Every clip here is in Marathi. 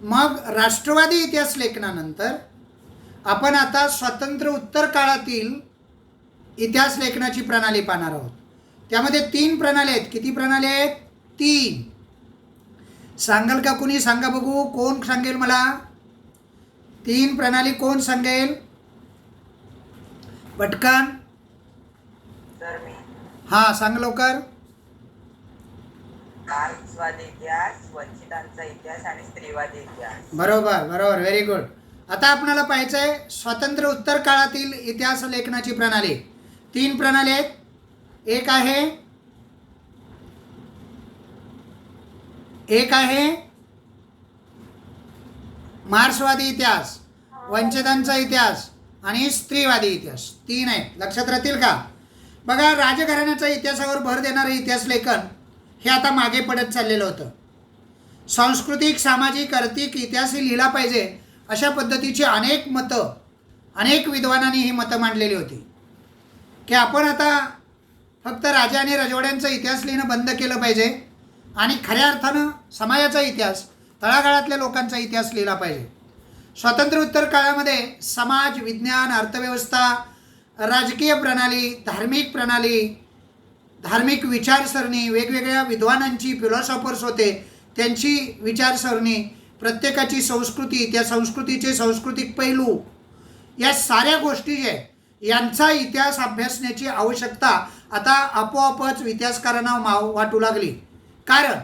मग राष्ट्रवादी इतिहास लेखनानंतर आपण आता स्वातंत्र्य उत्तर काळातील इतिहास लेखनाची प्रणाली पाहणार आहोत. त्यामध्ये 3 प्रणाली आहेत. किती प्रणाली आहेत? 3. सांगाल का कुणी? सांगा बघू, कोण सांगेल मला? 3 प्रणाली कोण सांगेल पटकन? हां, सांग लवकर. मार्क्सवादी इतिहास, वंचितांचा इतिहास आणि स्त्रीवादी इतिहास. बरोबर बरोबर, व्हेरी गुड. आता आपल्याला पाहायचं आहे स्वातंत्र्य उत्तर काळातील इतिहास लेखनाची प्रणाली. 3 प्रणाली आहेत. एक आहे मार्क्सवादी इतिहास, वंचितांचा इतिहास आणि स्त्रीवादी इतिहास. 3 आहेत. लक्षात राहतील का? बघा, राजघराण्याच्या इतिहासावर भर देणारे इतिहास लेखन हे आता मागे पडत चाललेलं होतं. सांस्कृतिक, सामाजिक, आर्थिक इतिहासही लिहिला पाहिजे अशा पद्धतीची अनेक मतं, अनेक विद्वानांनी ही मतं मांडलेली होती की आपण आता फक्त राजा आणि राजवाड्यांचा इतिहास लिहिणं बंद केलं पाहिजे आणि खऱ्या अर्थानं समाजाचा इतिहास, तळागाळातल्या लोकांचा इतिहास लिहिला पाहिजे. स्वातंत्र्योत्तर काळामध्ये समाज, विज्ञान, अर्थव्यवस्था, राजकीय प्रणाली, धार्मिक प्रणाली, धार्मिक विचारसरणी, वेगवेगळ्या विद्वानांची, फिलॉसॉफर्स होते त्यांची विचारसरणी, प्रत्येकाची संस्कृती, त्या संस्कृतीचे सांस्कृतिक पैलू, या साऱ्या गोष्टी जे आहेत यांचा इतिहास अभ्यासण्याची आवश्यकता आता आपोआपच इतिहासकारांना वाटू लागली. कारण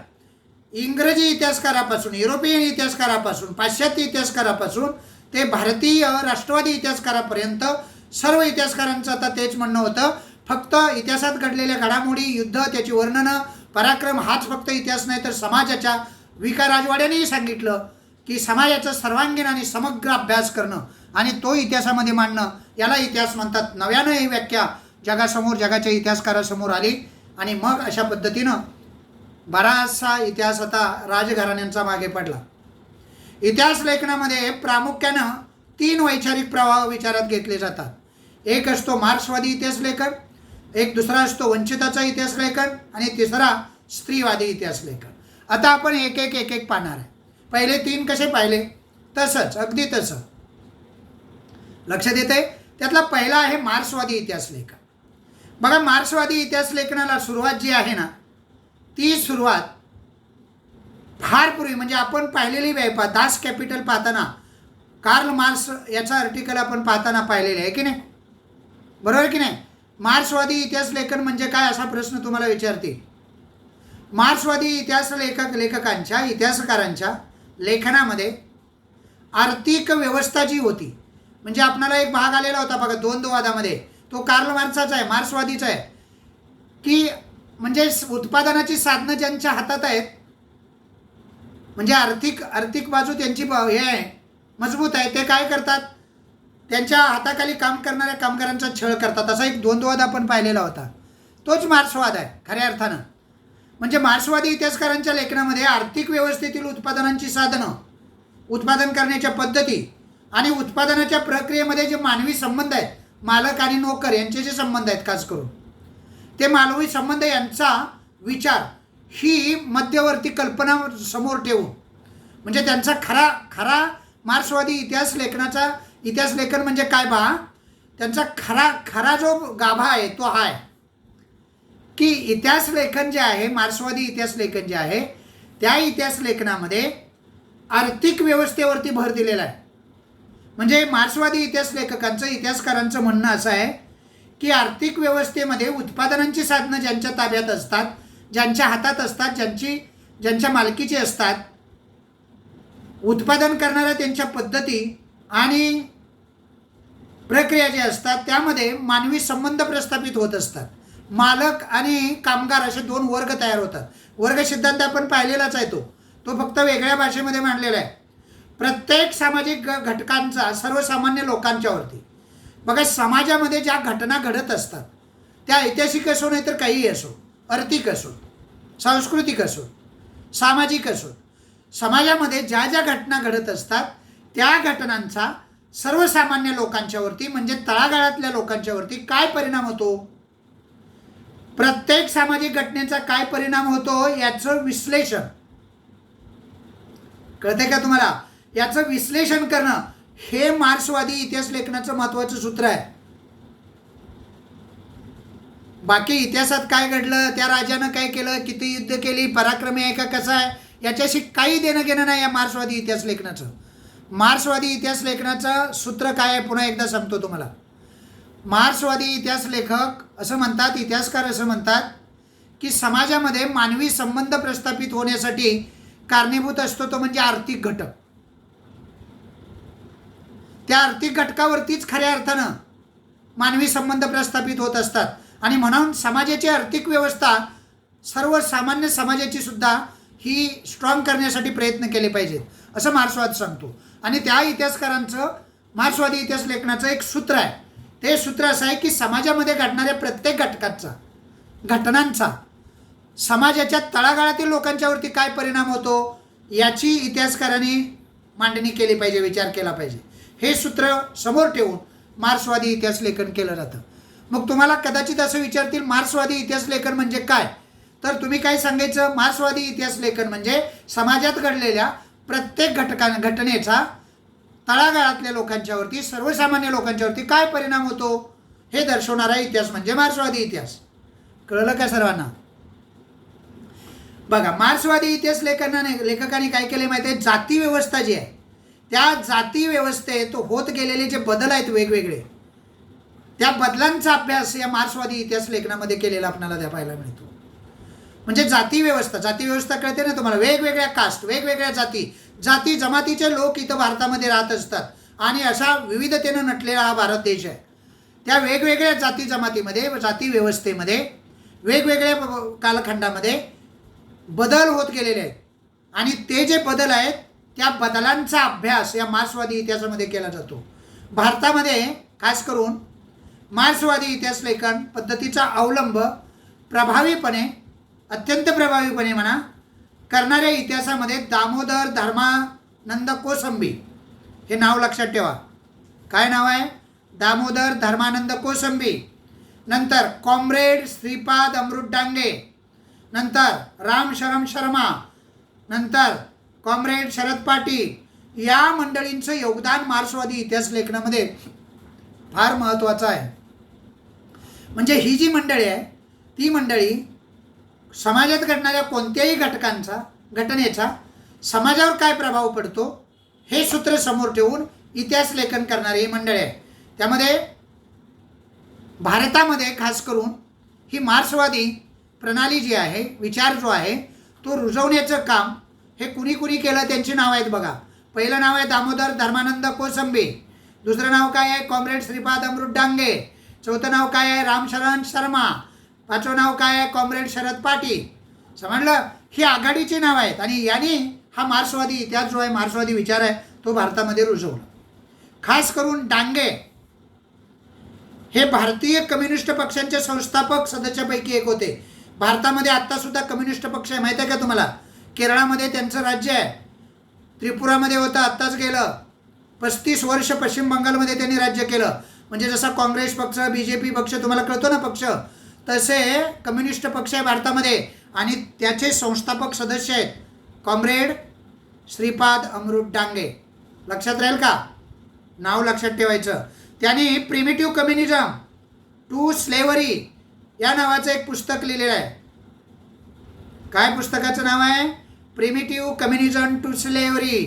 इंग्रजी इतिहासकारापासून, युरोपियन इतिहासकारापासून, पाश्चात्य इतिहासकारापासून ते भारतीय राष्ट्रवादी इतिहासकारापर्यंत सर्व इतिहासकारांचं आता तेच म्हणणं होतं, फक्त इतिहासात घडलेल्या घडामोडी, युद्ध, त्याची वर्णनं, पराक्रम हाच फक्त इतिहास नाही, तर समाजाच्या राजवाड्यांनीही सांगितलं की समाजाचा सर्वांगीण आणि समग्र अभ्यास करणं आणि तो इतिहासामध्ये मांडणं, याला इतिहास म्हणतात. नव्यानं ही व्याख्या जगासमोर, जगाच्या इतिहासकारासमोर आली आणि मग अशा पद्धतीनं बराचसा इतिहास आता राजघराण्यांचा मागे पडला. इतिहास लेखनामध्ये प्रामुख्यानं 3 वैचारिक प्रवाह विचारात घेतले जातात. एक असतो मार्क्सवादी इतिहास लेखन, एक दुसरा असतो वंचिताचा इतिहास लेखन आणि तिसरा स्त्रीवादी इतिहास लेखन. आता आपण एक एक पाहणार आहे. पहिले 3 कसे पाहिले? तसंच, अगदी तसं. लक्षात येते? त्यातला पहिला आहे मार्क्सवादी इतिहास लेखन. बघा, मार्क्सवादी इतिहास लेखनाला सुरुवात जी आहे ना, ती सुरुवात फार पूर्वी, म्हणजे आपण पाहिलेली वेळ दास कॅपिटल पाहताना कार्ल मार्क्स याचा आर्टिकल आपण पाहताना पाहिलेले आहे की नाही? बरोबर की नाही? मार्क्सवादी इतिहास लेखन म्हणजे काय असा प्रश्न तुम्हाला विचारतील. मार्क्सवादी इतिहास लेखकांच्या, इतिहासकारांच्या लेखनामध्ये आर्थिक व्यवस्था जी होती, म्हणजे आपणाला एक भाग आलेला होता बघा द्वंद्ववादामध्ये, तो कार्ल मार्क्सचा आहे, मार्क्सवादीचा आहे, की म्हणजे उत्पादनाची साधनं ज्यांच्या हातात आहेत, म्हणजे आर्थिक बाजू त्यांची हे आहे, मजबूत आहे, ते काय करतात? त्यांच्या हाताखाली काम करणाऱ्या कामगारांचा छळ करतात. असा एक द्वंद्ववाद आपण पाहिलेला होता. तोच मार्क्सवाद आहे खऱ्या अर्थानं. म्हणजे मार्क्सवादी इतिहासकारांच्या लेखनामध्ये आर्थिक व्यवस्थेतील उत्पादनांची साधनं, उत्पादन करण्याच्या पद्धती आणि उत्पादनाच्या प्रक्रियेमध्ये जे मानवी संबंध आहेत, मालक आणि नोकर यांचे जे संबंध आहेत, खास करून ते मानवी संबंध यांचा विचार ही मध्यवर्ती कल्पना समोर ठेवून, म्हणजे त्यांचा खरा मार्क्सवादी इतिहास लेखन म्हणजे काय पहा, त्यांचा खरा जो गाभा आहे तो हा आहे की इतिहास लेखन जे आहे, मार्क्सवादी इतिहास लेखन जे आहे, त्या इतिहास लेखनामध्ये आर्थिक व्यवस्थेवरती भर दिलेला आहे. म्हणजे मार्क्सवादी इतिहास लेखकांचं, इतिहासकारांचं म्हणणं असं आहे की आर्थिक व्यवस्थेमध्ये उत्पादनांची साधनं ज्यांच्या ताब्यात असतात, ज्यांच्या हातात असतात, ज्यांच्या मालकीची असतात, उत्पादन करणाऱ्या त्यांच्या पद्धती आणि प्रक्रिया ज्या असतात, त्यामध्ये मानवी संबंध प्रस्थापित होत असतात. मालक आणि कामगार असे 2 वर्ग तयार होतात. वर्ग सिद्धांत आपण पाहिलेलाच आहे, तो फक्त वेगळ्या भाषेमध्ये मांडलेला आहे. प्रत्येक सामाजिक घटकांचा सर्वसामान्य लोकांच्यावरती, बघा, समाजामध्ये ज्या घटना घडत असतात त्या ऐतिहासिक असो नाही तर काहीही असो, आर्थिक असो, सांस्कृतिक असो, सामाजिक असो, समाजामध्ये ज्या ज्या घटना घडत असतात त्या घटनांचा सर्वसामान्य लोकांच्यावरती, म्हणजे तळागाळातल्या लोकांच्यावरती काय परिणाम होतो, प्रत्येक सामाजिक घटनेचा काय परिणाम होतो याचं विश्लेषण कळतंय का तुम्हाला? याचं विश्लेषण करणं हे मार्क्सवादी इतिहास लेखनाचं महत्त्वाचं सूत्र आहे. बाकी इतिहासात काय घडलं, त्या राजानं काय केलं, किती युद्ध केली, पराक्रमी आहे का कसा आहे, याच्याशी काही देणं घेणं नाही या मार्क्सवादी इतिहास लेखनाचं. मार्क्सवादी इतिहास लेखनाचं सूत्र काय आहे पुन्हा एकदा सांगतो तुम्हाला. मार्क्सवादी इतिहास लेखक असं म्हणतात, इतिहासकार असं म्हणतात की समाजामध्ये मानवी संबंध प्रस्थापित होण्यासाठी कारणीभूत असतो तो म्हणजे आर्थिक घटक. त्या आर्थिक घटकावरतीच खऱ्या अर्थानं मानवी संबंध प्रस्थापित होत असतात आणि म्हणून समाजाची आर्थिक व्यवस्था सर्वसामान्य समाजाची सुद्धा ही स्ट्रॉंग करण्यासाठी प्रयत्न केले पाहिजेत असं मार्क्सवाद सांगतो. आणि त्या इतिहासकारांचं मार्क्सवादी इतिहास लेखनाचं एक सूत्र आहे. ते सूत्र असं आहे की समाजामध्ये घडणाऱ्या प्रत्येक घटनांचा समाजाच्या तळागाळातील लोकांच्यावरती काय परिणाम होतो याची इतिहासकारांनी मांडणी केली पाहिजे, विचार केला पाहिजे. हे सूत्र समोर ठेवून मार्क्सवादी इतिहास लेखन केलं जातं. मग तुम्हाला कदाचित असं विचारतील मार्क्सवादी इतिहास लेखन म्हणजे काय, तर तुम्ही काय सांगायचं, मार्क्सवादी इतिहास लेखन म्हणजे समाजात घडलेल्या प्रत्येक घटनेचा तळागाळातल्या लोकांच्यावरती, सर्वसामान्य लोकांच्यावरती काय परिणाम होतो हे दर्शवणारा इतिहास म्हणजे मार्क्सवादी इतिहास. कळलं का सर्वांना? बघा, मार्क्सवादी इतिहास लेखकाने काय केले माहिती आहे, जाती व्यवस्था जी आहे त्या जाती व्यवस्थेत होत गेलेले जे बदल आहेत वेगवेगळे, त्या बदलांचा अभ्यास या मार्क्सवादी इतिहास लेखनामध्ये केलेला आपल्याला पाहायला मिळतो. म्हणजे जाती व्यवस्था कळते ना तुम्हाला, वेगवेगळ्या कास्ट, वेगवेगळ्या जाती जमातीचे लोक इथं भारतामध्ये राहत असतात आणि अशा विविधतेनं नटलेला हा भारत देश आहे. त्या वेगवेगळ्या जाती जमातीमध्ये, जाती व्यवस्थेमध्ये वेगवेगळ्या कालखंडामध्ये बदल होत गेलेले आहेत आणि ते जे बदल आहेत त्या बदलांचा अभ्यास या मार्क्सवादी इतिहासामध्ये केला जातो. भारतामध्ये खास करून मार्क्सवादी इतिहास लेखन पद्धतीचा अवलंब अत्यंत प्रभावीपणे म्हणा करणाऱ्या इतिहासामध्ये दामोदर धर्मानंद कोसंबी हे नाव लक्षात ठेवा. काय नाव आहे? दामोदर धर्मानंद कोसंबी. नंतर कॉम्रेड श्रीपाद अमृत डांगे, नंतर रामशरण शर्मा, नंतर कॉम्रेड शरद पाटील, या मंडळींचं योगदान मार्क्सवादी इतिहास लेखनामध्ये फार महत्त्वाचं आहे. म्हणजे ही जी मंडळी आहे ती मंडळी समाजात घडणाऱ्या कोणत्याही घटनेचा समाजावर काय प्रभाव पडतो हे सूत्र समोर ठेवून इतिहास लेखन करणारी ही मंडळी आहे. त्यामध्ये भारतामध्ये खास करून ही मार्क्सवादी प्रणाली जी आहे, विचार जो आहे तो रुजवण्याचं काम हे कुणी केलं त्यांची नाव आहेत बघा. पहिलं नाव आहे दामोदर धर्मानंद कोसंबी, दुसरं नाव काय आहे कॉम्रेड श्रीपाद अमृत डांगे, चौथं नाव काय आहे रामशरण शर्मा, पाचवं नाव काय आहे कॉम्रेड शरद पाटील. समजलं? ही आघाडीची नाव आहेत आणि यांनी हा मार्क्सवादी इतिहास जो आहे, मार्क्सवादी विचार आहे तो भारतामध्ये रुजवला. खास करून डांगे हे भारतीय कम्युनिस्ट पक्षांचे संस्थापक सदस्यापैकी एक होते. भारतामध्ये आत्तासुद्धा कम्युनिस्ट पक्ष आहे, माहीत आहे का तुम्हाला? केरळामध्ये त्यांचं राज्य आहे, त्रिपुरामध्ये होतं, आत्ताच गेलं. 35 वर्ष पश्चिम बंगालमध्ये त्यांनी राज्य केलं. म्हणजे जसा काँग्रेस पक्ष, BJP पक्ष तुम्हाला कळतो ना पक्ष, तसे कम्युनिस्ट पक्ष आहे भारतामध्ये आणि त्याचे संस्थापक सदस्य आहेत कॉम्रेड श्रीपाद अमृत डांगे. लक्षात राहील का? नाव लक्षात ठेवायचं. त्यांनी प्रिमिटिव्ह कम्युनिझम टू स्लेव्हरी या नावाचं एक पुस्तक लिहिलेलं आहे. काय पुस्तकाचं नाव आहे? Primitive communism to slavery.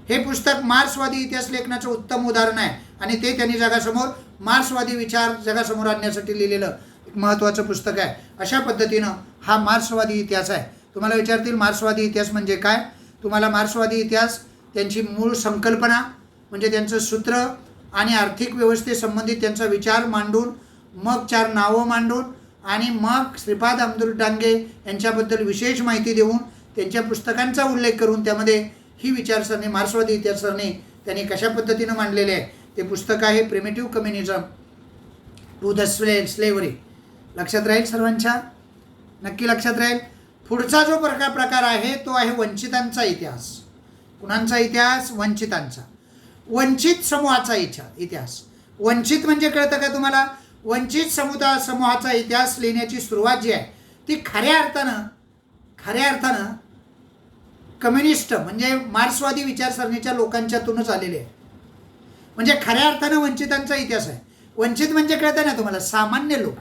हे पुस्तक मार्क्सवादी इतिहास लेखनाचं उत्तम उदाहरण आहे आणि ते त्यांनी जगासमोर मार्क्सवादी विचार जगासमोर आणण्यासाठी लिहिलेलं एक महत्त्वाचं पुस्तक आहे. अशा पद्धतीनं हा मार्क्सवादी इतिहास आहे. तुम्हाला विचारतील मार्क्सवादी इतिहास म्हणजे काय? तुम्हाला मार्क्सवादी इतिहास त्यांची मूळ संकल्पना म्हणजे त्यांचं सूत्र आणि आर्थिक व्यवस्थेसंबंधित त्यांचा विचार मांडून, मग 4 नावं मांडून आणि मग श्रीपाद अमृत डांगे यांच्याबद्दल विशेष माहिती देऊन त्यांच्या पुस्तकांचा उल्लेख करून त्यामध्ये ही विचारसरणी मार्क्सवादी इतिहाससरणी त्यांनी कशा पद्धतीनं मांडलेले आहे ते पुस्तक आहे primitive communism to the slavery. लक्षात राहील सर्वांच्या? नक्की लक्षात राहील. पुढचा जो प्रकार आहे तो आहे वंचितांचा इतिहास. कुणांचा इतिहास? वंचितांचा. वंचित समूहाचा इतिहास. वंचित म्हणजे कळतं का तुम्हाला? वंचित समूहाचा इतिहास लिहिण्याची सुरुवात जी आहे ती खऱ्या अर्थानं कम्युनिस्ट म्हणजे मार्क्सवादी विचारसरणीच्या लोकांच्यातूनच आलेले आहे. म्हणजे खऱ्या अर्थानं वंचितांचा इतिहास आहे. वंचित म्हणजे कळतं ना तुम्हाला, सामान्य लोक,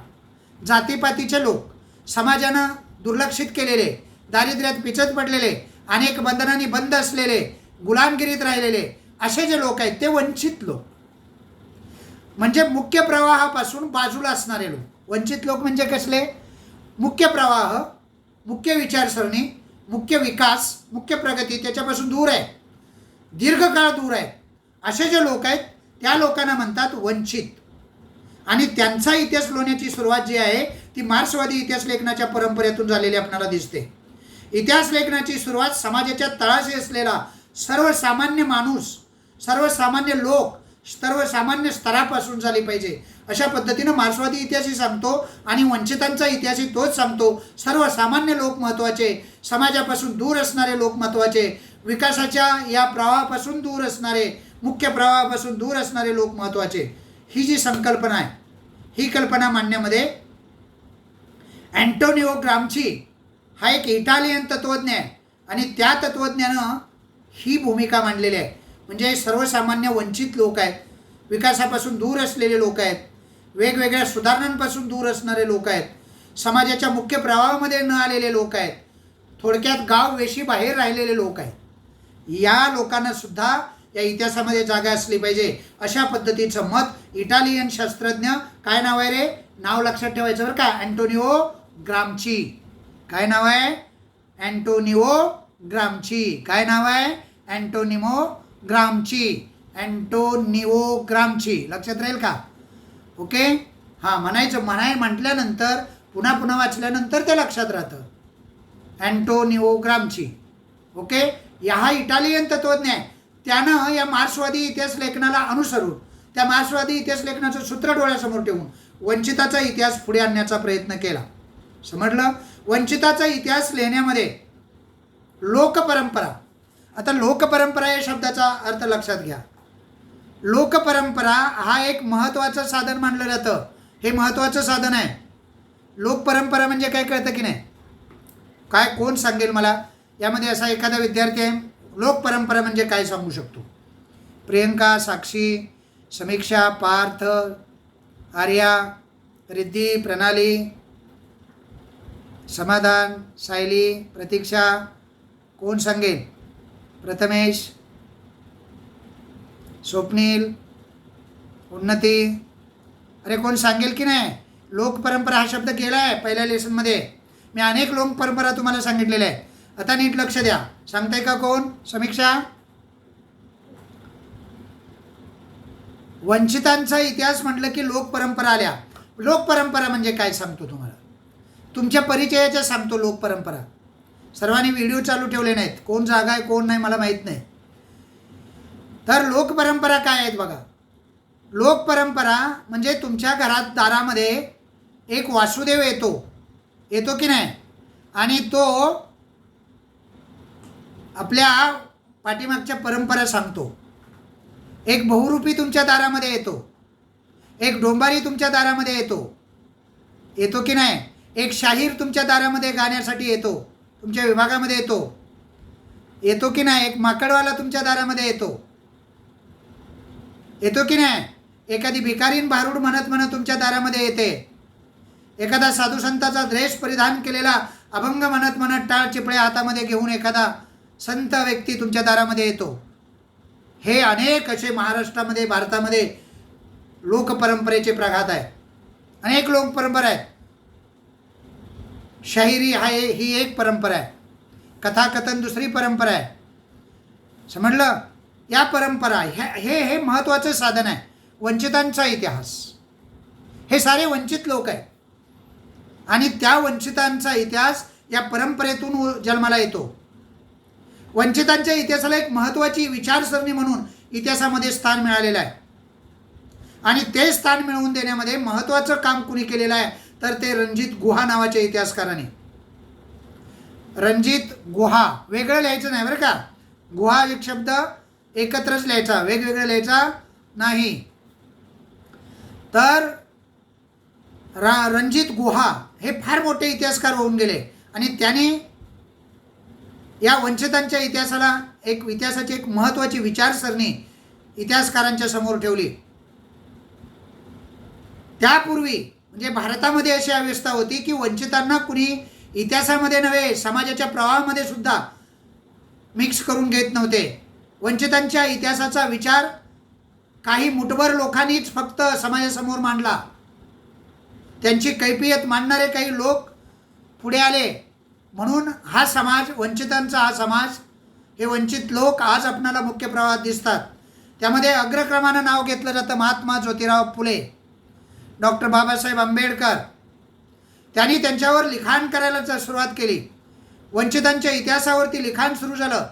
जातीपातीचे लोक, समाजानं दुर्लक्षित केलेले, दारिद्र्यात पिचत पडलेले, अनेक बंधनांनी बंद असलेले, गुलामगिरीत राहिलेले असे जे लोक आहेत ते वंचित लोक. म्हणजे मुख्य प्रवाहापासून बाजूला असणारे लोक. वंचित लोक म्हणजे कसले? मुख्य प्रवाह, मुख्य विचारसरणी, मुख्य विकास, मुख्य प्रगती त्याच्यापासून दूर आहे, दीर्घकाळ दूर आहे असे जे लोक आहेत त्या लोकांना म्हणतात वंचित. आणि त्यांचा इतिहास लिहिण्याची सुरुवात जी आहे ती मार्क्सवादी इतिहास लेखनाच्या परंपरेतून झालेली आपल्याला दिसते. इतिहास लेखनाची सुरुवात समाजाच्या तळाशी असलेला सर्वसामान्य माणूस, सर्वसामान्य लोक, सर्वसामान्य स्तरापासून झाली पाहिजे अशा पद्धतीनं मार्क्सवादी इतिहासही सांगतो आणि वंचितांचा इतिहासही तोच सांगतो. सर्वसामान्य लोक महत्त्वाचे, समाजापासून दूर असणारे लोक महत्त्वाचे, विकासाच्या या प्रवाहापासून दूर असणारे, मुख्य प्रवाहापासून दूर असणारे लोक महत्त्वाचे. ही जी संकल्पना आहे ही कल्पना मांडण्यामध्ये अँटोनिओ ग्रामची हा एक इटालियन तत्त्वज्ञ आहे आणि त्या तत्त्वज्ञानं ही भूमिका मांडलेली आहे. म्हणजे सर्वसामान्य वंचित लोक आहेत, विकासापासून दूर असलेले लोक आहेत, वेगवेगळ्या सुधारणांपासून दूर असणारे लोक आहेत, समाजाच्या मुख्य प्रवाहामध्ये न आलेले लोक आहेत, थोडक्यात गाव वेशी बाहेर राहिलेले लोक आहेत. या लोकांना सुद्धा या इतिहासामध्ये जागा असली पाहिजे अशा पद्धतीचं मत इटालियन शास्त्रज्ञ, काय नाव आहे रे, नाव लक्षात ठेवायचं बरं का, अँटोनिओ ग्रामची. काय नाव आहे? अँटोनिओ ग्रामची. काय नाव आहे? अँटोनिओ ग्रामची. अँटोनिओ ग्रामची. लक्षात राहील का? ओके. हां, म्हटल्यानंतर पुन्हा पुन्हा वाचल्यानंतर ते लक्षात राहतं. अँटोनिओ ग्रामची. ओके. हा इटालियन तत्त्वज्ञ आहे. त्यानं या मार्क्सवादी इतिहास लेखनाला अनुसरून त्या मार्क्सवादी इतिहास लेखनाचं सूत्र डोळ्यासमोर ठेवून वंचिताचा इतिहास पुढे आणण्याचा प्रयत्न केला. समजलं? वंचिताचा इतिहास लिहिण्यामध्ये लोकपरंपरा, आता लोकपरंपरा या शब्दाचा अर्थ लक्षात घ्या. लोकपरंपरा हा एक महत्त्वाचं साधन मानलं जातं. हे महत्त्वाचं साधन आहे. लोकपरंपरा म्हणजे काय कळतं की नाही? काय कोण सांगेल मला? यामध्ये असा एखादा विद्यार्थी आहे, लोकपरंपरा म्हणजे काय सांगू शकतो? प्रियंका, साक्षी, समीक्षा, पार्थ, आर्या, रिद्धी, प्रणाली, समाधान, सायली, प्रतीक्षा, कोण सांगेल? प्रथमेश, स्वप्नील, उन्नती, अरे कोण सांगेल की नाही? लोकपरंपरा हा शब्द गेला आहे पहिल्या लेसनमध्ये. मी अनेक लोकपरंपरा तुम्हाला सांगितलेल्या आहे. आता नीट लक्ष द्या. सांगताय का कोण? समीक्षा. वंचितांचा इतिहास म्हटलं की लोकपरंपरा आल्या. लोकपरंपरा म्हणजे काय सांगतो तुम्हाला, तुमच्या परिचयाच्या सांगतो. लोकपरंपरा सर्वांनी व्हिडिओ चालू ठेवले नाहीत, कोण जागा आहे कोण नाही मला माहीत नाही. तर लोकपरंपरा काय आहेत बघा. लोकपरंपरा म्हणजे तुमच्या घरात दारामध्ये एक वासुदेव येतो की नाही, आणि तो आपल्या पाठीमागच्या परंपरा सांगतो. एक बहुरूपी तुमच्या दारामध्ये येतो, एक डोंबारी तुमच्या दारामध्ये येतो की नाही, एक शाहीर तुमच्या दारामध्ये गाण्यासाठी येतो, तुमच्या विभागामध्ये येतो की नाही, एक माकडवाला तुमच्या दारामध्ये येतो की नाही, एखादी भिकारीन भारूड म्हणत तुमच्या दारामध्ये येते, एखादा साधू संताचा ड्रेस परिधान केलेला अभंग म्हणत टाळ चिपळे हातामध्ये घेऊन एखादा संत व्यक्ती तुमच्या दारामध्ये येतो. हे अनेक असे महाराष्ट्रामध्ये, भारतामध्ये लोकपरंपरेचे प्रघात आहे. अनेक लोकपरंपरा आहेत. शाहिरी ही एक परंपरा आहे, कथाकथन दुसरी परंपरा आहे. समजलं? या परंपरा हे महत्त्वाचं साधन आहे. वंचितांचा इतिहास, हे सारे वंचित लोक आहेत आणि त्या वंचितांचा इतिहास या परंपरेतून जन्माला येतो. वंचितांच्या इतिहासाला एक महत्त्वाची विचारसरणी म्हणून इतिहासामध्ये स्थान मिळालेलं आहे आणि ते स्थान मिळवून देण्यामध्ये महत्त्वाचं काम कुणी केलेलं आहे तर ते रणजित गुहा नावाच्या इतिहासकाराने. रणजित गुहा, वेगळं लिहायचं नाही बरं का. गुहा एक शब्द एकत्रच लिहायचा, वेगवेगळं लिहायचा नाही. तर रणजित गुहा हे फार मोठे इतिहासकार होऊन गेले आणि त्याने या वंचितांच्या इतिहासाला इतिहासाची एक महत्त्वाची विचारसरणी इतिहासकारांच्या समोर ठेवली. त्यापूर्वी म्हणजे भारतामध्ये अशी अवस्था होती की वंचितांना कुणी इतिहासामध्ये नव्हे समाजाच्या प्रवाहामध्ये सुद्धा मिक्स करून घेत नव्हते. वंचितांच्या इतिहासाचा विचार काही मुठभर लोकांनीच फक्त समाजासमोर मांडला. त्यांची कैफियत मांडणारे काही लोक पुढे आले म्हणून हा समाज, वंचितांचा हा समाज, हे वंचित लोक आज आपणाला मुख्य प्रवाहात दिसतात. त्यामध्ये अग्रक्रमानं नाव घेतलं जातं महात्मा ज्योतिराव फुले, डॉक्टर बाबासाहेब आंबेडकर. त्यांनी त्यांच्यावर लिखाण करायला सुरुवात केली. वंचितांच्या इतिहासावरती लिखाण सुरू झालं.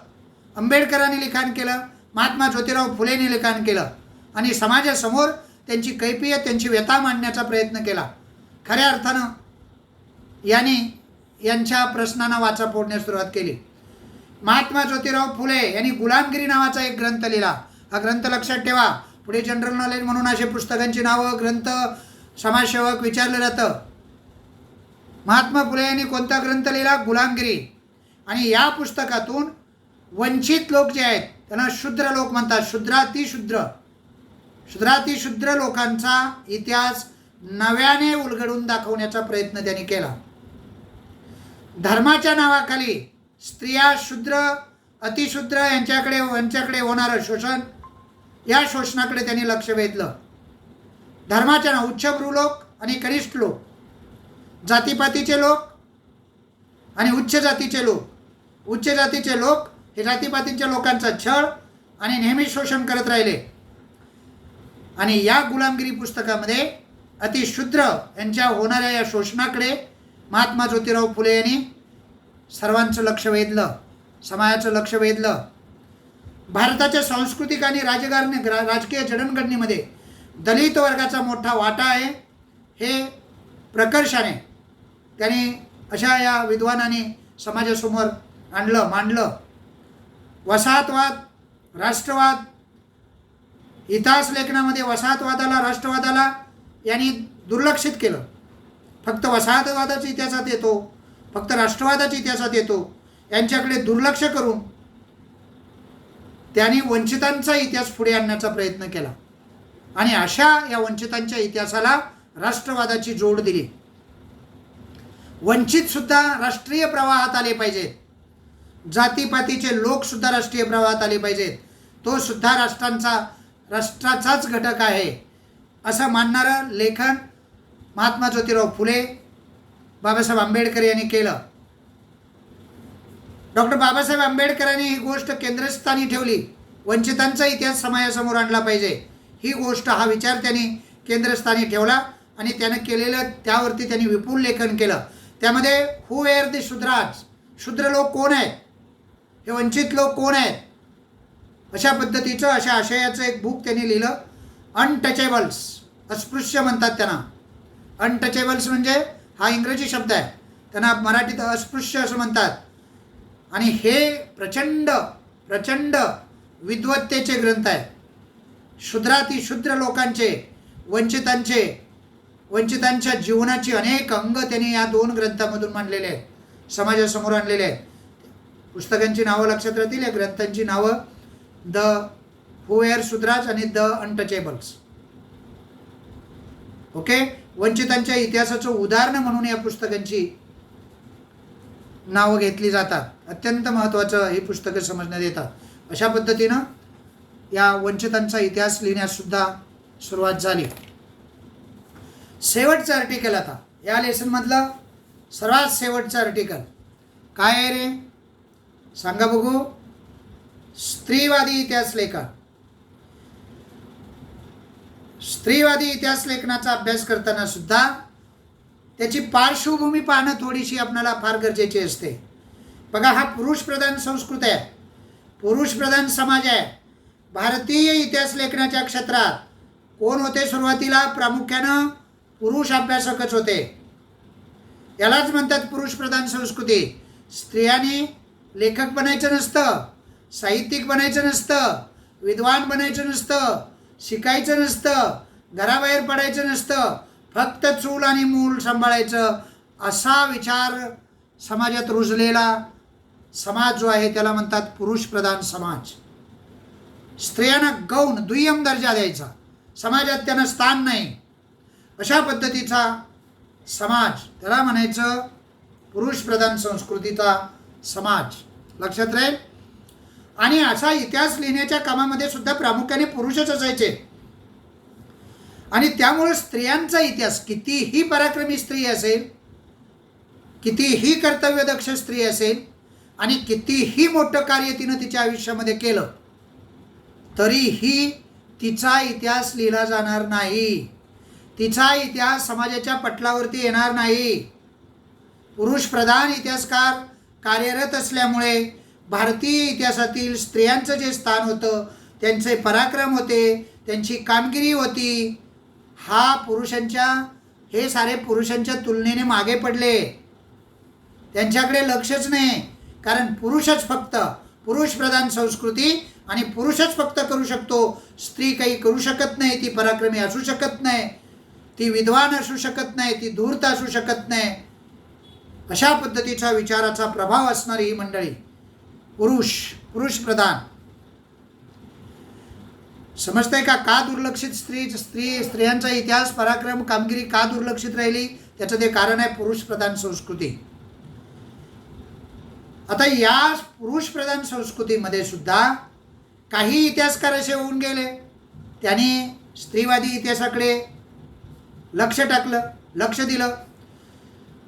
आंबेडकरांनी लिखाण केलं, महात्मा ज्योतिराव फुलेंनी लिखाण केलं आणि समाजासमोर त्यांची कैफियत, त्यांची व्यथा मांडण्याचा प्रयत्न केला. खऱ्या अर्थानं यांच्या प्रश्नांना वाचा फोडण्यास सुरुवात केली. महात्मा ज्योतिराव फुले यांनी गुलामगिरी नावाचा एक ग्रंथ लिहिला. हा ग्रंथ लक्षात ठेवा. पुढे जनरल नॉलेज म्हणून असे पुस्तकांची नावं, ग्रंथ, समाजसेवक विचारलं जातं. महात्मा फुले यांनी कोणता ग्रंथ लिहिला? गुलामगिरी. आणि या पुस्तकातून वंचित लोक जे आहेत त्यांना शूद्र लोक म्हणतात, शुद्रातिशूद्र लोकांचा इतिहास नव्याने उलगडून दाखवण्याचा प्रयत्न त्यांनी केला. धर्माच्या नावाखाली स्त्रिया, शूद्र, अतिशूद्र यांच्याकडे होणारं शोषण, या शोषणाकडे त्यांनी लक्ष वेधलं. धर्माच्या नाव उच्चभ्रू लोक आणि कनिष्ठ लोक, जातीपातीचे लोक आणि उच्च जातीचे लोक. उच्च जातीचे लोक हे जातीपातीच्या लोकांचा छळ आणि नेहमी शोषण करत राहिले. आणि या गुलामगिरी पुस्तकामध्ये अतिशूद्र यांच्या होणाऱ्या या शोषणाकडे महात्मा ज्योतिराव फुले यांनी सर्वांचं लक्ष वेधलं, समाजाचं लक्ष वेधलं. भारताच्या सांस्कृतिक आणि राजकीय जडणघडणीमध्ये दलित वर्गाचा मोठा वाटा आहे हे प्रकर्षाने त्यांनी अशा या विद्वानांनी समाजासमोर मांडलं. वसाहतवाद, राष्ट्रवाद, इतिहास लेखनामध्ये वसाहतवादाला, राष्ट्रवादाला यांनी दुर्लक्षित केलं. फक्त वसाहतवादाच्या इतिहासात येतो, फक्त राष्ट्रवादाच्या इतिहासात येतो, यांच्याकडे दुर्लक्ष करून त्यांनी वंचितांचा इतिहास पुढे आणण्याचा प्रयत्न केला आणि अशा या वंचितांच्या इतिहासाला राष्ट्रवादाची जोड दिली. वंचितसुद्धा राष्ट्रीय प्रवाहात आले पाहिजेत, जातीपातीचे लोकसुद्धा राष्ट्रीय प्रवाहात आले पाहिजेत, तो सुद्धा राष्ट्राचाच घटक आहे असं मानणारं लेखन महात्मा ज्योतिराव फुले, बाबासाहेब आंबेडकर यांनी केलं. डॉक्टर बाबासाहेब आंबेडकरांनी ही गोष्ट केंद्रस्थानी ठेवली. वंचितांचा इतिहास समाजासमोर आणला पाहिजे ही गोष्ट, हा विचार त्यांनी केंद्रस्थानी ठेवला आणि त्यानं केलेलं त्यावरती त्यांनी विपुल लेखन केलं. त्यामध्ये हू वेअर द शूद्राज, शूद्र लोक कोण आहेत, हे वंचित लोक कोण आहेत, अशा पद्धतीचं, अशा आशयाचं एक बुक त्यांनी लिहिलं. अनटचेबल्स, अस्पृश्य म्हणतात त्यांना. अनटचेबल्स म्हणजे हा इंग्रजी शब्द आहे, त्यांना मराठीत अस्पृश्य असं म्हणतात. आणि हे प्रचंड विद्वत्तेचे ग्रंथ आहेत. शूद्रातिशूद्र लोकांचे, वंचितांच्या जीवनाची अनेक अंग त्यांनी या 2 ग्रंथामधून मांडलेले आहेत, समाजासमोर आणलेले आहेत. पुस्तकांची नावं लक्षात राहतील, या ग्रंथांची नावं द हू वेअर शूद्राज आणि द अनटचेबल्स. ओके. वंचितांच्या इतिहासाचं उदाहरण म्हणून या पुस्तकांची नावं घेतली जातात. अत्यंत महत्त्वाचं ही पुस्तकं समजण्यात येतात. अशा पद्धतीनं या वंचितांचा इतिहास लिहिण्याससुद्धा सुरुवात झाली. शेवटचं आर्टिकल आता या लेसनमधलं सर्वात शेवटचं आर्टिकल काय आहे रे? सांगा बघू. स्त्रीवादी इतिहास लेखन. स्त्रीवादी इतिहास लेखनाचा अभ्यास करताना सुद्धा त्याची पार्श्वभूमी पाहणं थोडीशी आपल्याला फार गरजेची असते. बघा, हा पुरुषप्रधान संस्कृती आहे, पुरुषप्रधान समाज आहे. भारतीय इतिहास लेखनाच्या क्षेत्रात कोण होते सुरुवातीला? प्रामुख्यानं पुरुष अभ्यासकच होते. यालाच म्हणतात पुरुषप्रधान संस्कृती. स्त्रियांनी लेखक बनायचं नसतं, साहित्यिक बनायचं नसतं, विद्वान बनायचं नसतं, शिकायचं नसतं, घराबाहेर पडायचं नसतं, फक्त चूल आणि मूल सांभाळायचं, असा विचार समाजात रुजलेला समाज जो आहे त्याला म्हणतात पुरुष प्रधान समाज. स्त्रियांना गौण दुय्यम दर्जा द्यायचा, समाजात त्यांना स्थान नाही, अशा पद्धतीचा समाज, त्याला म्हणायचं पुरुष प्रधान संस्कृतीचा समाज. लक्षात राहील. आणि असा इतिहास लिहिण्याच्या कामामध्ये सुद्धा प्रामुख्याने पुरुषच असायचे. आणि त्यामुळे स्त्रियांचा इतिहास, कितीही पराक्रमी स्त्री असेल, कितीही कर्तव्यदक्ष स्त्री असेल आणि कितीही मोठं कार्य तिनं तिच्या आयुष्यामध्ये केलं, तरीही तिचा इतिहास लिहिला जाणार नाही. तिचा इतिहास समाजाच्या पटलावरती येणार नाही. पुरुष प्रधान इतिहासकार कार्यरत असल्यामुळे भारतीय इतिहासातील स्त्रियांचं जे स्थान होतं, त्यांचे पराक्रम होते, त्यांची कामगिरी होती, हे सारे पुरुषांच्या तुलनेने मागे पडले. त्यांच्याकडे लक्षच नाही. कारण पुरुष प्रधान संस्कृती आणि पुरुषच फक्त करू शकतो. स्त्री काही करू शकत नाही. ती पराक्रमी असू शकत नाही, ती विद्वान असू शकत नाही, ती धूर्त असू शकत नाही. अशा पद्धतीचा विचाराचा प्रभाव असणारी ही मंडळी पुरुष प्रधान. समजतंय का दुर्लक्षित स्त्रियांचा इतिहास, पराक्रम, कामगिरी का दुर्लक्षित राहिली? त्याचं ते कारण आहे पुरुष प्रधान संस्कृती. आता या पुरुष प्रधान संस्कृतीमध्ये सुद्धा काही इतिहासकार असे होऊन गेले, त्यांनी स्त्रीवादी इतिहासाकडे लक्ष दिलं.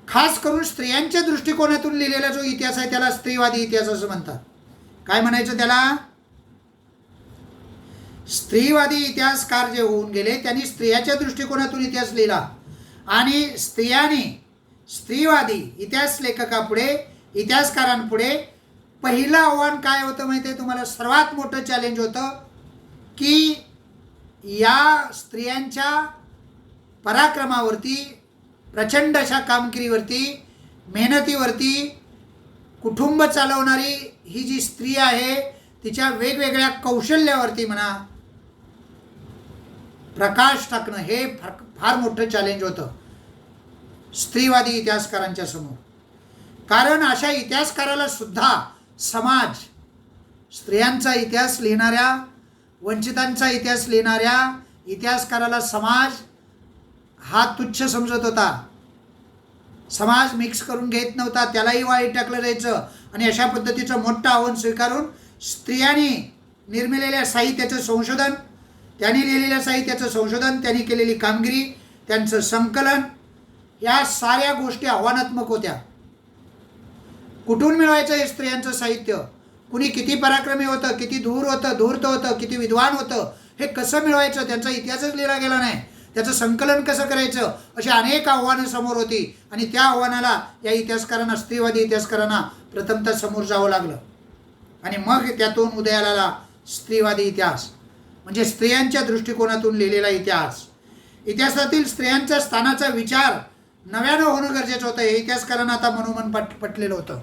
खास करून स्त्रियांच्या दृष्टिकोनातून लिहिलेला जो इतिहास आहे त्याला स्त्रीवादी इतिहास असं म्हणतात. काय म्हणायचं त्याला? स्त्रीवादी इतिहासकार जे होऊन गेले त्यांनी स्त्रियाच्या दृष्टिकोनातून इतिहास लिहिला. आणि स्त्रीवादी इतिहास लेखकापुढे, इतिहासकारांपुढे पहिलं आव्हान काय होतं माहिती आहे तुम्हाला? सर्वात मोठं चॅलेंज होतं की या स्त्रियांच्या पराक्रमावरती, प्रचंड अशा कामगिरीवरती, मेहनतीवरती, कुटुंब चालवणारी ही जी स्त्री आहे तिच्या वेगवेगळ्या कौशल्यावरती म्हणा प्रकाश टाकणं हे फार मोठं चॅलेंज होतं स्त्रीवादी इतिहासकारांच्या समोर. कारण अशा इतिहासकाराला सुद्धा समाज, स्त्रियांचा इतिहास लिहिणाऱ्या, वंचितांचा इतिहास लिहिणाऱ्या इतिहासकाराला समाज हा तुच्छ समजत होता. समाज मिक्स करून घेत नव्हता, त्यालाही वाईट टाकलं जायचं. आणि अशा पद्धतीचं मोठं आव्हान स्वीकारून स्त्रियांनी निर्मिलेल्या साहित्याचं संशोधन, त्यांनी लिहिलेल्या साहित्याचं संशोधन, त्यांनी केलेली कामगिरी, त्यांचं संकलन, या साऱ्या गोष्टी आव्हानात्मक होत्या. कुठून मिळवायचं हे स्त्रियांचं साहित्य? कुणी किती पराक्रमी होतं, किती धूर्त होतं, किती विद्वान होतं, हे कसं मिळवायचं? त्यांचा इतिहासच लिहिला गेला नाही. त्याचं संकलन कसं करायचं? अशी अनेक आव्हानं समोर होती. आणि त्या आव्हानाला या इतिहासकारांना, स्त्रीवादी इतिहासकारांना प्रथमतः समोर जावं लागलं. आणि मग त्यातून उदयाला आला स्त्रीवादी इतिहास, म्हणजे स्त्रियांच्या दृष्टिकोनातून लिहिलेला इतिहास. इतिहासातील स्त्रियांच्या स्थानाचा विचार नव्यानं होणं गरजेचं होतं. हे इतिहासकारांना आता मनोमन पटलेलं होतं.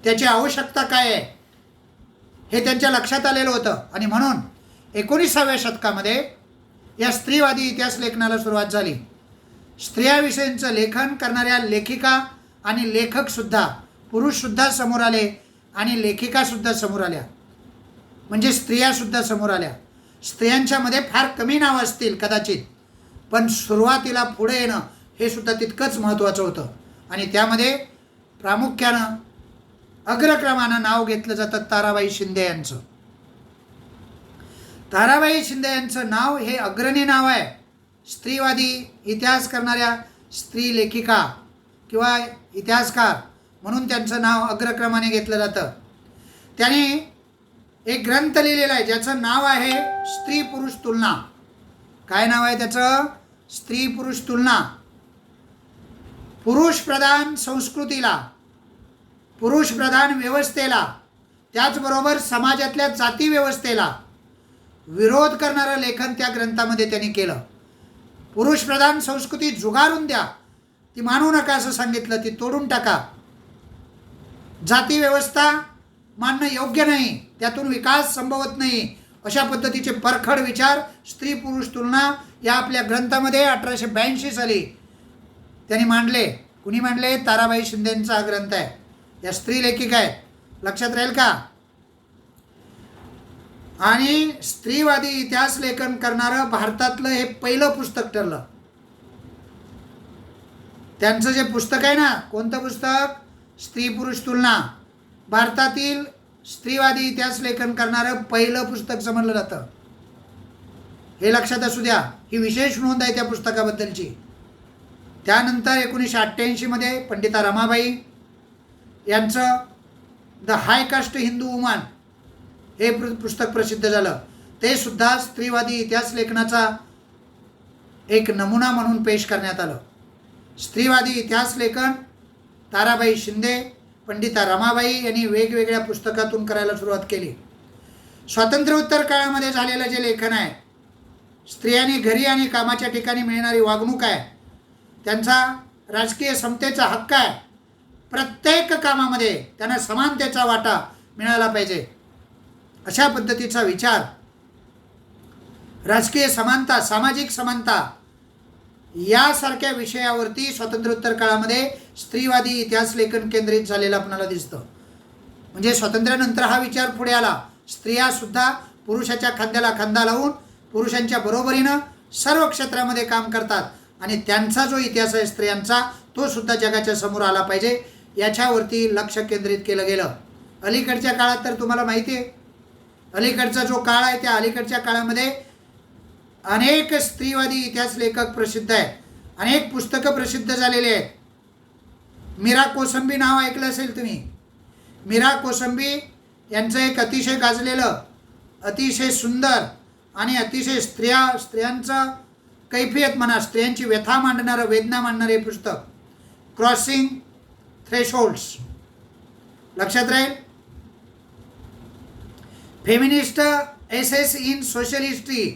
त्याची आवश्यकता काय आहे हे त्यांच्या लक्षात आलेलं होतं. आणि म्हणून 19व्या शतकामध्ये या स्त्रीवादी इतिहास लेखनाला सुरुवात झाली. स्त्रियाविषयींचं लेखन करणाऱ्या लेखिका आणि लेखकसुद्धा, पुरुषसुद्धा समोर आले आणि लेखिकासुद्धा समोर आल्या, म्हणजे स्त्रियासुद्धा समोर आल्या. स्त्रियांच्यामध्ये फार कमी नावं असतील कदाचित, पण सुरुवातीला पुढे येणं हे सुद्धा तितकंच महत्त्वाचं होतं. आणि त्यामध्ये प्रामुख्यानं अग्रक्रमानं नाव घेतलं जातं ताराबाई शिंदे यांचं. ताराबाई शिंदे यांचं नाव हे अग्रणी नाव आहे. स्त्रीवादी इतिहास करणाऱ्या स्त्री लेखिका किंवा इतिहासकार म्हणून त्यांचं नाव अग्रक्रमाने घेतलं जातं. त्यांनी एक ग्रंथ लिहिलेला आहे ज्याचं नाव आहे स्त्री पुरुष तुलना. काय नाव आहे त्याचं? स्त्री पुरुष तुलना. पुरुष प्रधान संस्कृतीला, पुरुष प्रधान व्यवस्थेला, त्याचबरोबर समाजातल्या जाती व्यवस्थेला विरोध करणारं लेखन त्या ग्रंथामध्ये त्यांनी केलं. पुरुष प्रधान संस्कृती झुगारून द्या, ती मानू नका असं सांगितलं, ती तोडून टाका. जाती व्यवस्था मानणं योग्य नाही, त्यातून विकास संभवत नाही, अशा पद्धतीचे परखड विचार स्त्री पुरुष तुलना या आपल्या ग्रंथामध्ये 1882 साली त्यांनी मांडले. कुणी मांडले? ताराबाई शिंदेंचा हा ग्रंथ आहे. या स्त्री लेखिका आहेत. लक्षात राहील का? आणि स्त्रीवादी इतिहास लेखन करणारं भारतातलं हे पहिलं पुस्तक ठरलं. त्यांचं जे पुस्तक आहे ना, कोणतं पुस्तक? स्त्री पुरुष तुलना. भारतातील स्त्रीवादी इतिहास लेखन करणारं पहिलं पुस्तक समजलं जातं. हे लक्षात असू द्या, ही विशेष नोंद आहे त्या पुस्तकाबद्दलची. त्यानंतर 1988 मध्ये पंडिता रमाबाई यांचं the high caste Hindu woman हे पुस्तक प्रसिद्ध झालं. ते सुद्धा स्त्रीवादी इतिहास लेखनाचा एक नमुना म्हणून पेश करण्यात आलं. स्त्रीवादी इतिहास लेखन ताराबाई शिंदे, पंडिता रमाबाई यांनी वेगवेगळ्या पुस्तकातून करायला सुरुवात केली. स्वातंत्र्योत्तर काळामध्ये झालेलं जे लेखन आहे, स्त्रियांनी घरी आणि कामाच्या ठिकाणी मिळणारी वागणूक आहे, त्यांचा राजकीय समतेचा हक्क आहे, प्रत्येक कामामध्ये त्यांना समानतेचा वाटा मिळाला पाहिजे, अशा पद्धतीचा विचार, राजकीय समानता, सामाजिक समानता यासारख्या विषयावरती स्वातंत्र्योत्तर काळामध्ये स्त्रीवादी इतिहास लेखन केंद्रित झालेलं आपल्याला दिसतं. म्हणजे स्वातंत्र्यानंतर हा विचार पुढे आला. स्त्रिया सुद्धा पुरुषाच्या खांद्याला खांदा लावून पुरुषांच्या बरोबरीनं सर्व क्षेत्रामध्ये काम करतात आणि त्यांचा जो इतिहास आहे स्त्रियांचा, तो सुद्धा जगाच्या समोर आला पाहिजे, याच्यावरती लक्ष केंद्रित केलं गेलं. अलीकडच्या काळात तर तुम्हाला माहिती आहे, अलीकडचा जो काळ आहे त्या अलीकडच्या काळामध्ये अनेक स्त्रीवादी इतिहास लेखक प्रसिद्ध आहेत, अनेक पुस्तकं प्रसिद्ध झालेली आहेत. मीरा कोसंबी नाव ऐकलं असेल तुम्ही. मीरा कोसंबी यांचं एक अतिशय गाजलेलं, अतिशय सुंदर आणि अतिशय स्त्रियांचं कैफियत म्हणा, स्त्रियांची व्यथा मांडणारं, वेदना मांडणारे पुस्तक क्रॉसिंग थ्रेशोल्ड्स. लक्षात राहील. Feminist essays in social history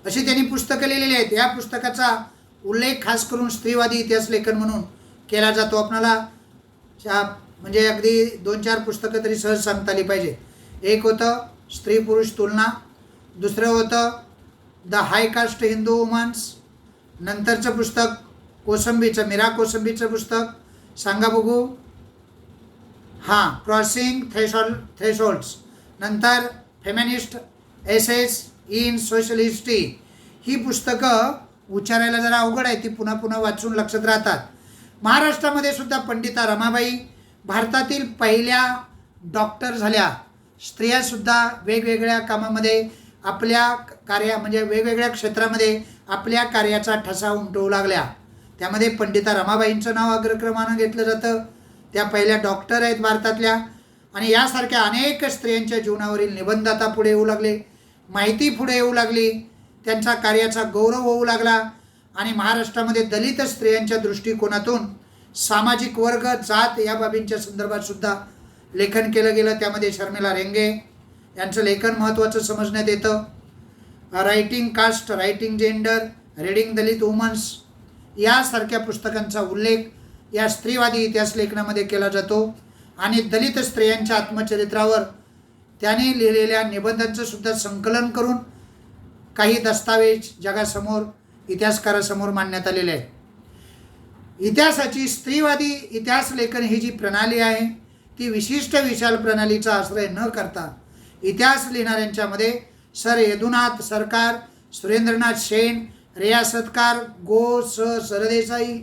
अशी त्यांनी पुस्तकं लिहिलेली आहेत. या पुस्तकाचा उल्लेख खास करून स्त्रीवादी इतिहास लेखन म्हणून केला जातो. आपणाला म्हणजे अगदी 2-4 पुस्तकं तरी सहज सांगता आली पाहिजे. एक होतं स्त्री पुरुष तुलना, दुसरं होतं the high caste Hindu women's, नंतरचं पुस्तक कोसंबीचं, मीरा कोसंबीचं पुस्तक सांगा बघू. हां, क्रॉसिंग थ्रेशोल्ड्स. नंतर feminist essays in social history. ही पुस्तकं उच्चारायला जरा अवघड आहे, ती पुन्हा पुन्हा वाचून लक्षात राहतात. महाराष्ट्रामध्ये सुद्धा पंडिता रमाबाई भारतातील पहिल्या डॉक्टर झाल्या. स्त्रियासुद्धा वेगवेगळ्या कामामध्ये आपल्या म्हणजे वेगवेगळ्या क्षेत्रामध्ये आपल्या कार्याचा ठसा उमटवू लागल्या. त्यामध्ये पंडिता रमाबाईंचं नाव अग्रक्रमानं घेतलं जातं. त्या पहिल्या डॉक्टर आहेत भारतातल्या. आणि यासारख्या अनेक स्त्रियांच्या जीवनावरील निबंध आता पुढे येऊ लागले, माहिती पुढे येऊ लागली, त्यांचा कार्याचा गौरव होऊ लागला. आणि महाराष्ट्रामध्ये दलित स्त्रियांच्या दृष्टिकोनातून सामाजिक वर्ग, जात या बाबींच्या संदर्भात सुद्धा लेखन केलं गेलं. त्यामध्ये शर्मिला रेंगे यांचं लेखन महत्त्वाचं समजण्यात येतं. Writing caste, writing gender, reading Dalit women's यासारख्या पुस्तकांचा उल्लेख या स्त्रीवादी इतिहास लेखनामध्ये केला जातो. आणि दलित स्त्रियांच्या आत्मचरित्रावर त्याने लिहिलेल्या निबंधांचं सुद्धा संकलन करून काही दस्तावेज जगासमोर, इतिहासकारासमोर मांडण्यात आलेले आहे. इतिहासाची स्त्रीवादी इतिहास लेखन ही जी प्रणाली आहे, ती विशिष्ट विशाल प्रणालीचा आश्रय न करता इतिहास लिहिणाऱ्यांच्यामध्ये सर यदुनाथ सरकार, सुरेंद्रनाथ सेन, रियासतकार, गो. सरदेसाई,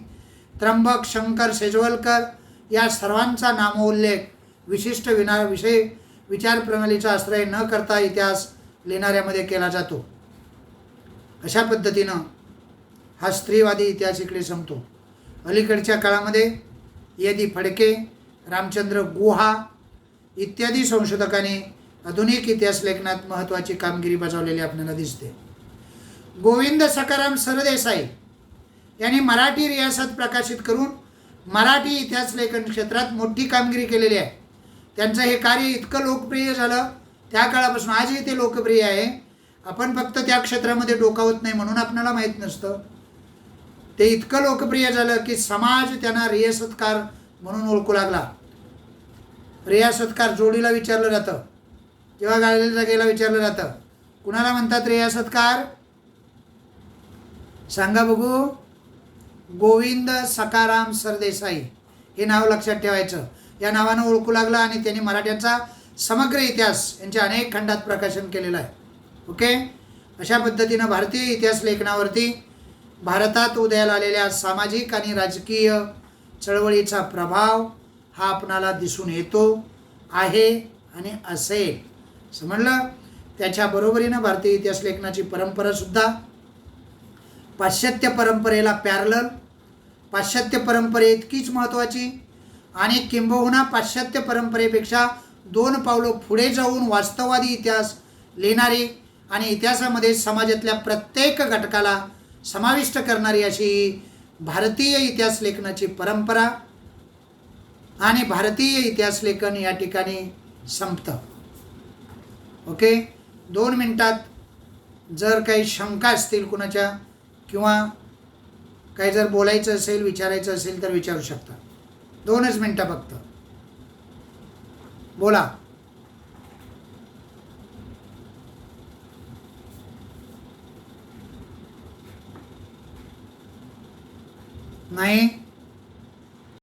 त्र्यंबक शंकर सेजवलकर या सर्वांचा नामोल्लेख विशिष्ट विचार प्रणालीचा आश्रय न करता इतिहास लिहिणाऱ्यामध्ये केला जातो. अशा पद्धतीनं हा स्त्रीवादी इतिहास इकडे संपतो. अलीकडच्या काळामध्ये यदी फडके, रामचंद्र गुहा इत्यादी संशोधकांनी आधुनिक इतिहास लेखनात महत्त्वाची कामगिरी बजावलेली आपल्याला दिसते. गोविंद सखाराम सरदेसाई यांनी मराठी रियासत प्रकाशित करून मराठी इतिहास लेखन क्षेत्रात मोठी कामगिरी केलेली आहे. त्यांचं हे कार्य इतकं लोकप्रिय झालं, त्या काळापासून आजही ते लोकप्रिय आहे. आपण फक्त त्या क्षेत्रामध्ये डोकावत नाही म्हणून आपल्याला माहीत नसतं. ते इतकं लोकप्रिय झालं की समाज त्यांना रियासतकार म्हणून ओळखू लागला. रियासतकार जोडीला विचारलं जातं किंवा गाडलेल्या जागेला विचारलं जातं, कुणाला म्हणतात रियासतकार? सांगा बघू. गोविंद सखाराम सरदेसाई हे नाव लक्षात ठेवायचं. या नावानं ओळखू लागला आणि त्यांनी मराठ्यांचा समग्र इतिहास यांच्या अनेक खंडात प्रकाशन केलेलं आहे. ओके. अशा पद्धतीनं भारतीय इतिहास लेखनावरती भारतात उदयाला आलेल्या सामाजिक आणि राजकीय चळवळीचा प्रभाव हा आपणाला दिसून येतो आहे आणि असेल असं म्हणलं. त्याच्या बरोबरीनं भारतीय इतिहास लेखनाची परंपरासुद्धा पाश्चात्य परंपरेला पॅरलल, पाश्चात्य परंपरे इतकीच महत्त्वाची आणि किंबहुना पाश्चात्य परंपरेपेक्षा 2 पावलं पुढे जाऊन वास्तववादी इतिहास लिहिणारी आणि इतिहासामध्ये समाजातल्या प्रत्येक घटकाला समाविष्ट करणारी अशी भारतीय इतिहास लेखनाची परंपरा आणि भारतीय इतिहास लेखन या ठिकाणी संपतं. ओके. 2 मिनिटात जर काही शंका असतील कुणाच्या किंवा काही जर बोलायचं असेल, विचारायचं असेल तर विचारू शकता. 2च मिनटं फक्त बोला. नाही